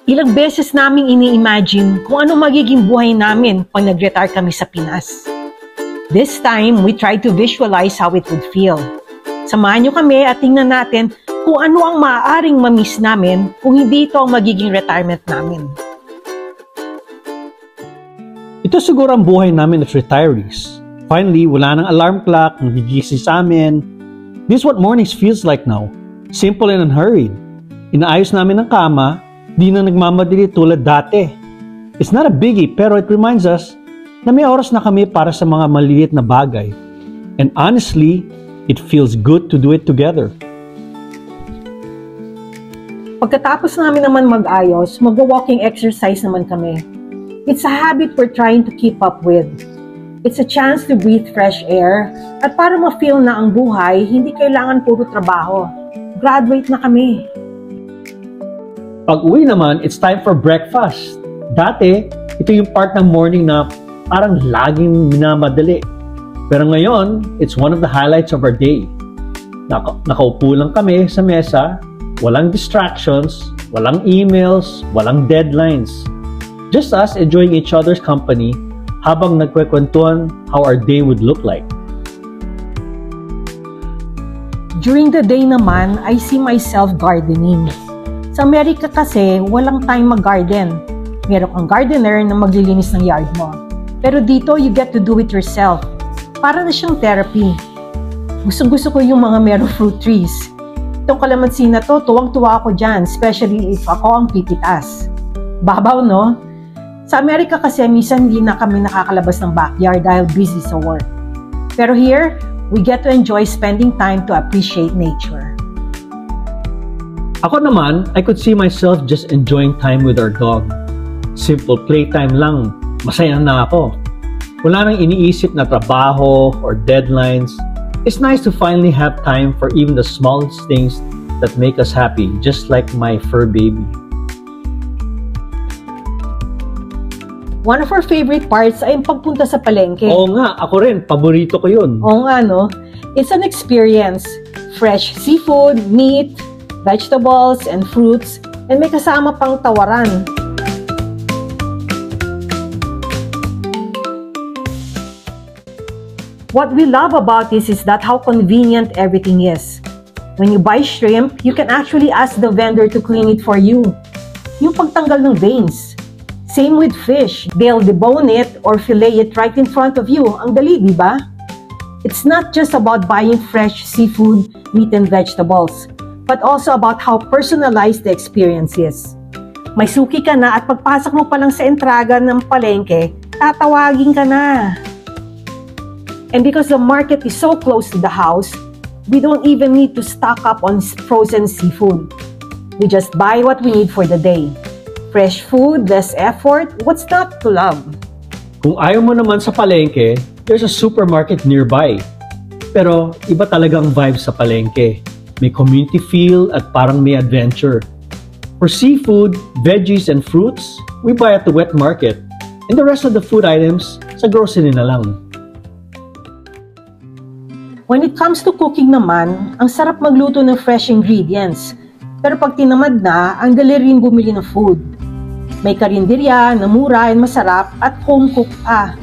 Ilang beses naming ini-imagine kung ano magiging buhay namin pag nag-retire kami sa Pinas. This time, we tried to visualize how it would feel. Samahan niyo kami at tingnan natin kung ano ang maaaring ma-miss namin kung hindi ito ang magiging retirement namin. Ito siguro ang buhay namin as retirees. Finally, wala nang alarm clock, nagigising sa amin. This is what mornings feels like now. Simple and unhurried. Inaayos namin ang kama, di na nagmamadali tulad dati. It's not a biggie, pero it reminds us na may oras na kami para sa mga maliliit na bagay. And honestly, it feels good to do it together. Pagkatapos namin naman mag-ayos, mag-walking exercise naman kami. It's a habit we're trying to keep up with. It's a chance to breathe fresh air at para ma-feel na ang buhay, hindi kailangan puro trabaho. Graduate na kami. Pag-uwi naman, it's time for breakfast. Dati, ito yung part ng morning na parang laging minamadali. Pero ngayon, it's one of the highlights of our day. Nakaupo lang kami sa mesa, walang distractions, walang emails, walang deadlines. Just us enjoying each other's company habang nagkwekwentuhan how our day would look like. During the day naman, I see myself gardening. Sa Amerika kasi, walang time mag-garden. Meron kang gardener na maglilinis ng yard mo. Pero dito, you get to do it yourself. Para na siyang therapy. Gustong-gusto ko yung mga merong fruit trees. Itong kalamansi na to, tuwang-tuwa ako dyan, especially if ako ang pipitas. Babaw, no? Sa Amerika kasi, minsan hindi na kami nakakalabas ng backyard dahil busy sa work. Pero here, we get to enjoy spending time to appreciate nature. Ako naman, I could see myself just enjoying time with our dog. Simple playtime lang, masaya na ako. Wala nang iniisip na trabaho or deadlines. It's nice to finally have time for even the smallest things that make us happy, just like my fur baby. One of our favorite parts ay ang pagpunta sa palengke. Oo nga, ako rin, paborito ko yun. Oo nga, no? It's an experience. Fresh seafood, meat, vegetables, and fruits, and may kasama pang tawaran. What we love about this is that how convenient everything is. When you buy shrimp, you can actually ask the vendor to clean it for you. Yung pagtanggal ng veins. Same with fish. They'll debone it or fillet it right in front of you. Ang dali, di ba? It's not just about buying fresh seafood, meat, and vegetables, but also about how personalized the experience is. May suki ka na at pagpasok mo pa lang sa entrada ng palengke, tatawagin ka na. And because the market is so close to the house, we don't even need to stock up on frozen seafood. We just buy what we need for the day. Fresh food, less effort, what's not to love? Kung ayaw mo naman sa palengke, there's a supermarket nearby. Pero iba talagang vibe sa palengke. May community feel at parang may adventure. For seafood, veggies, and fruits, we buy at the wet market. And the rest of the food items, sa grocery na lang. When it comes to cooking naman, ang sarap magluto ng fresh ingredients. Pero pag tinamad na, ang dali rin bumili ng food. May karinderya na mura and masarap at home cooked pa.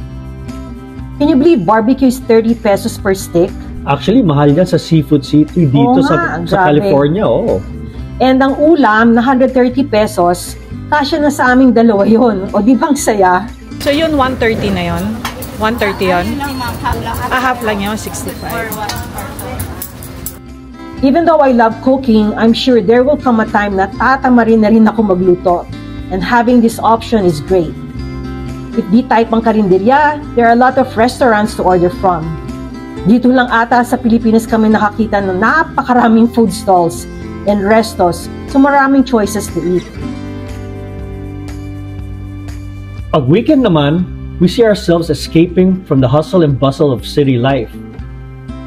Can you believe barbecue is 30 pesos per stick? Actually, mahal yan sa Seafood City dito sa California. Oh. And ang ulam na 130 pesos, kasya na sa aming dalawa yun. O di bang saya? So yun, 130 na yun? 130 yun? Half lang yun, 65. Even though I love cooking, I'm sure there will come a time na tatamarin na rin ako magluto. And having this option is great. If di type ang karinderya, there are a lot of restaurants to order from. Dito lang ata sa Pilipinas kami nakakita ng napakaraming food stalls and restos, so maraming choices to eat. Pag weekend naman, we see ourselves escaping from the hustle and bustle of city life.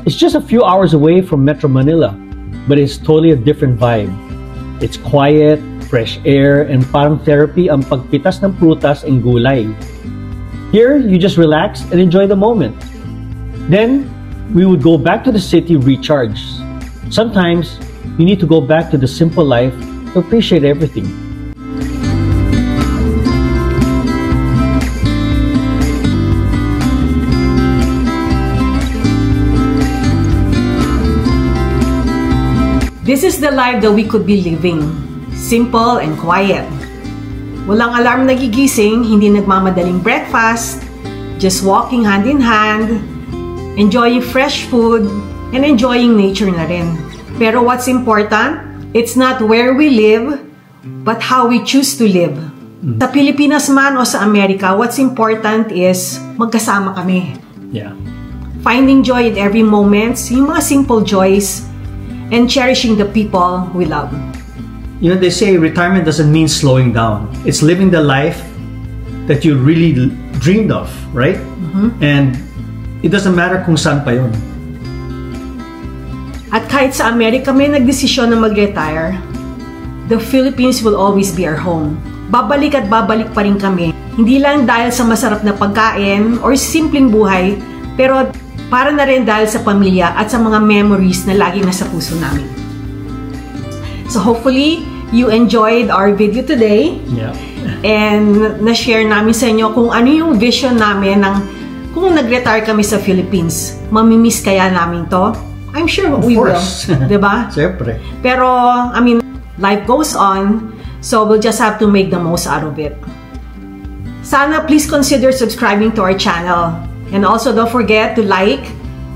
It's just a few hours away from Metro Manila, but it's totally a different vibe. It's quiet, fresh air, and parang therapy ang pagpitas ng prutas and gulay. Here, you just relax and enjoy the moment. Then, we would go back to the city recharged. Sometimes, you need to go back to the simple life to appreciate everything. This is the life that we could be living. Simple and quiet. Walang alarm nagigising, hindi nagmamadaling breakfast, just walking hand in hand, enjoying fresh food, and enjoying nature na rin. Pero what's important, it's not where we live, but how we choose to live. Sa Pilipinas man o sa Amerika, what's important is magkasama kami. Yeah. Finding joy in every moment, yung mga simple joys, and cherishing the people we love. You know, they say retirement doesn't mean slowing down. It's living the life that you really dreamed of, right? And it doesn't matter kung saan pa yun. At kahit sa Amerika may nagdesisyon na mag-retire, the Philippines will always be our home. Babalik at babalik pa rin kami. Hindi lang dahil sa masarap na pagkain or simpleng buhay, pero para na rin dahil sa pamilya at sa mga memories na laging nasa puso namin. So hopefully, you enjoyed our video today. Yeah. And na-share namin sa inyo kung ano yung vision namin ng kung nag-retire kami sa Philippines. Mamimiss kaya namin to? I'm sure we will. Diba? Siyempre. Pero, I mean, life goes on. So we'll just have to make the most out of it. Sana please consider subscribing to our channel. And also don't forget to like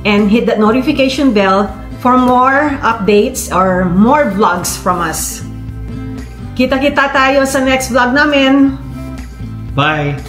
and hit that notification bell for more updates or more vlogs from us. Kita-kita tayo sa next vlog namin. Bye!